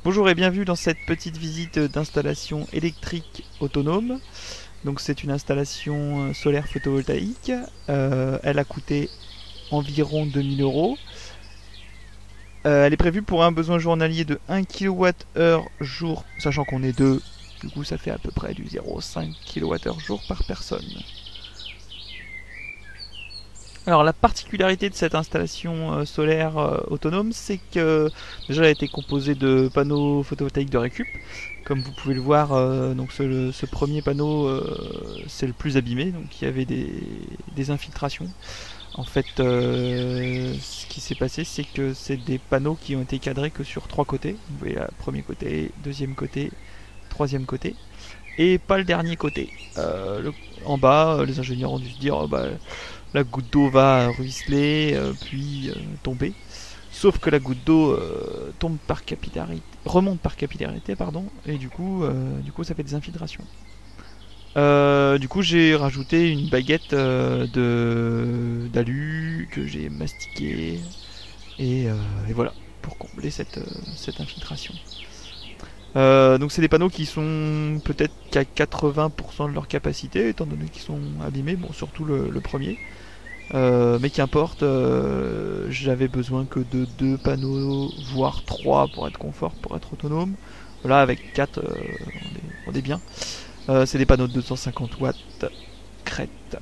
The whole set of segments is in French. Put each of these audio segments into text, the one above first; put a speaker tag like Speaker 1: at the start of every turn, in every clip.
Speaker 1: Bonjour et bienvenue dans cette petite visite d'installation électrique autonome. Donc c'est une installation solaire photovoltaïque. Elle a coûté environ 2000 €. Elle est prévue pour un besoin journalier de 1 kWh jour, sachant qu'on est deux. Du coup ça fait à peu près du 0,5 kWh jour par personne. Alors la particularité de cette installation solaire autonome, c'est que déjà elle a été composée de panneaux photovoltaïques de récup. Comme vous pouvez le voir, donc ce premier panneau c'est le plus abîmé, donc il y avait des infiltrations. En fait, ce qui s'est passé, c'est que c'est des panneaux qui ont été cadrés que sur 3 côtés. Vous voyez là, premier côté, deuxième côté, troisième côté, et pas le dernier côté. En bas, les ingénieurs ont dû se dire la goutte d'eau va ruisseler, puis tomber. Sauf que la goutte d'eau tombe par capillarité, remonte par capillarité, pardon, et du coup ça fait des infiltrations. Du coup, j'ai rajouté une baguette d'alu que j'ai mastiquée, et voilà, pour combler cette infiltration. Donc c'est des panneaux qui sont peut-être qu'à 80% de leur capacité, étant donné qu'ils sont abîmés, bon surtout le premier. Mais qu'importe, j'avais besoin que de 2 panneaux, voire 3 pour être confort, pour être autonome. Là avec 4, on est bien. C'est des panneaux de 250 watts crête.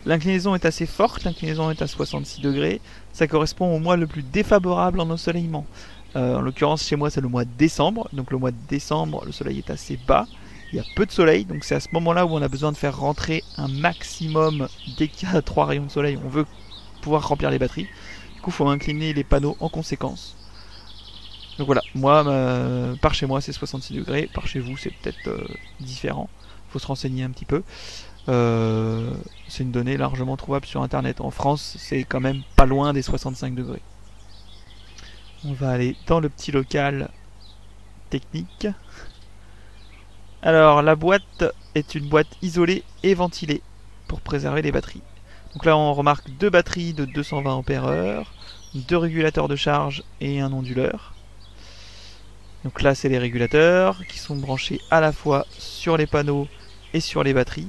Speaker 1: L'inclinaison est assez forte, l'inclinaison est à 66 degrés. Ça correspond au mois le plus défavorable en ensoleillement. En l'occurrence chez moi c'est le mois de décembre, donc le mois de décembre le soleil est assez bas. Il y a peu de soleil, donc c'est à ce moment-là où on a besoin de faire rentrer un maximum. Dès qu'il y a 3 rayons de soleil, on veut pouvoir remplir les batteries. Du coup, il faut incliner les panneaux en conséquence. Donc voilà, moi, par chez moi, c'est 66 degrés. Par chez vous, c'est peut-être différent. Il faut se renseigner un petit peu. C'est une donnée largement trouvable sur Internet. En France, c'est quand même pas loin des 65 degrés. On va aller dans le petit local technique. Alors la boîte est une boîte isolée et ventilée pour préserver les batteries. Donc là on remarque 2 batteries de 220 ampères-heure, 2 régulateurs de charge et un onduleur. Donc là c'est les régulateurs qui sont branchés à la fois sur les panneaux et sur les batteries.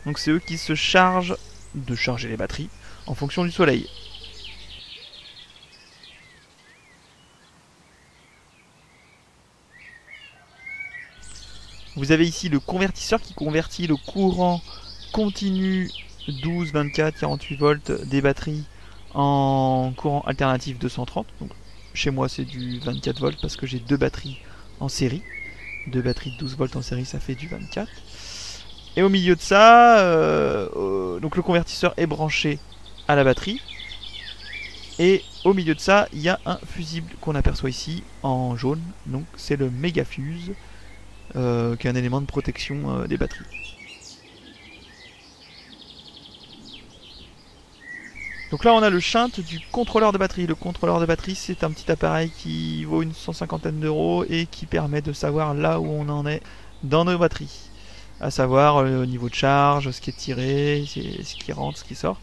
Speaker 1: Donc c'est eux qui se chargent de charger les batteries en fonction du soleil. Vous avez ici le convertisseur qui convertit le courant continu 12, 24, 48 volts des batteries en courant alternatif 230. Donc, chez moi c'est du 24 volts parce que j'ai 2 batteries en série. 2 batteries de 12 volts en série, ça fait du 24. Et au milieu de ça, donc le convertisseur est branché à la batterie. Et au milieu de ça, il y a un fusible qu'on aperçoit ici en jaune. Donc c'est le Megafuse. Qui est un élément de protection des batteries. Donc là on a le shunt du contrôleur de batterie. Le contrôleur de batterie c'est un petit appareil qui vaut une 150aine d'euros et qui permet de savoir là où on en est dans nos batteries. À savoir le niveau de charge, ce qui est tiré, ce qui rentre, ce qui sort.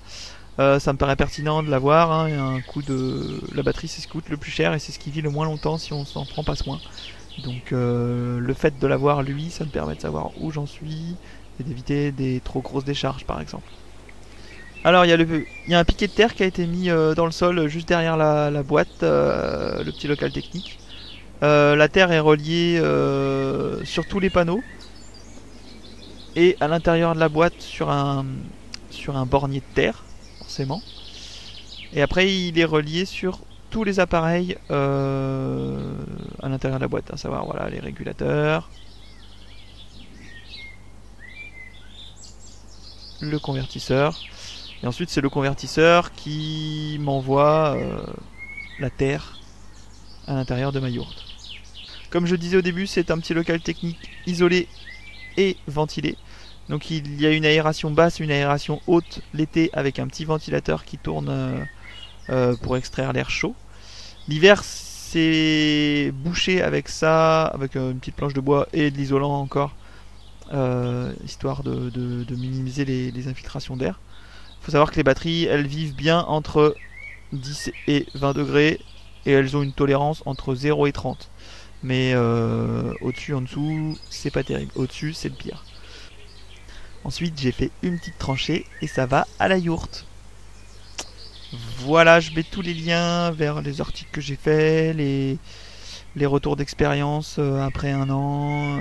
Speaker 1: Ça me paraît pertinent de l'avoir, hein. Un coup de la batterie c'est ce qui coûte le plus cher et c'est ce qui vit le moins longtemps si on s'en prend pas soin. Donc le fait de l'avoir lui, ça me permet de savoir où j'en suis et d'éviter des trop grosses décharges par exemple. Alors il y a un piquet de terre qui a été mis dans le sol juste derrière la boîte, le petit local technique. La terre est reliée sur tous les panneaux et à l'intérieur de la boîte sur un bornier de terre, forcément. Et après il est relié sur tous les appareils à l'intérieur de la boîte, à savoir voilà, les régulateurs, le convertisseur, et ensuite c'est le convertisseur qui m'envoie la terre à l'intérieur de ma yourte. Comme je disais au début, c'est un petit local technique isolé et ventilé. Donc il y a une aération basse et une aération haute l'été avec un petit ventilateur qui tourne pour extraire l'air chaud. L'hiver c'est bouché avec ça, avec une petite planche de bois et de l'isolant encore, histoire de minimiser les infiltrations d'air. Il faut savoir que les batteries elles vivent bien entre 10 et 20 degrés et elles ont une tolérance entre 0 et 30. Mais au-dessus, en dessous, c'est pas terrible. Au-dessus, c'est le pire. Ensuite, j'ai fait une petite tranchée et ça va à la yourte. Voilà, je mets tous les liens vers les articles que j'ai faits, les retours d'expérience après un an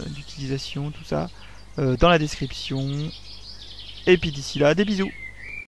Speaker 1: d'utilisation, tout ça, dans la description. Et puis d'ici là, des bisous.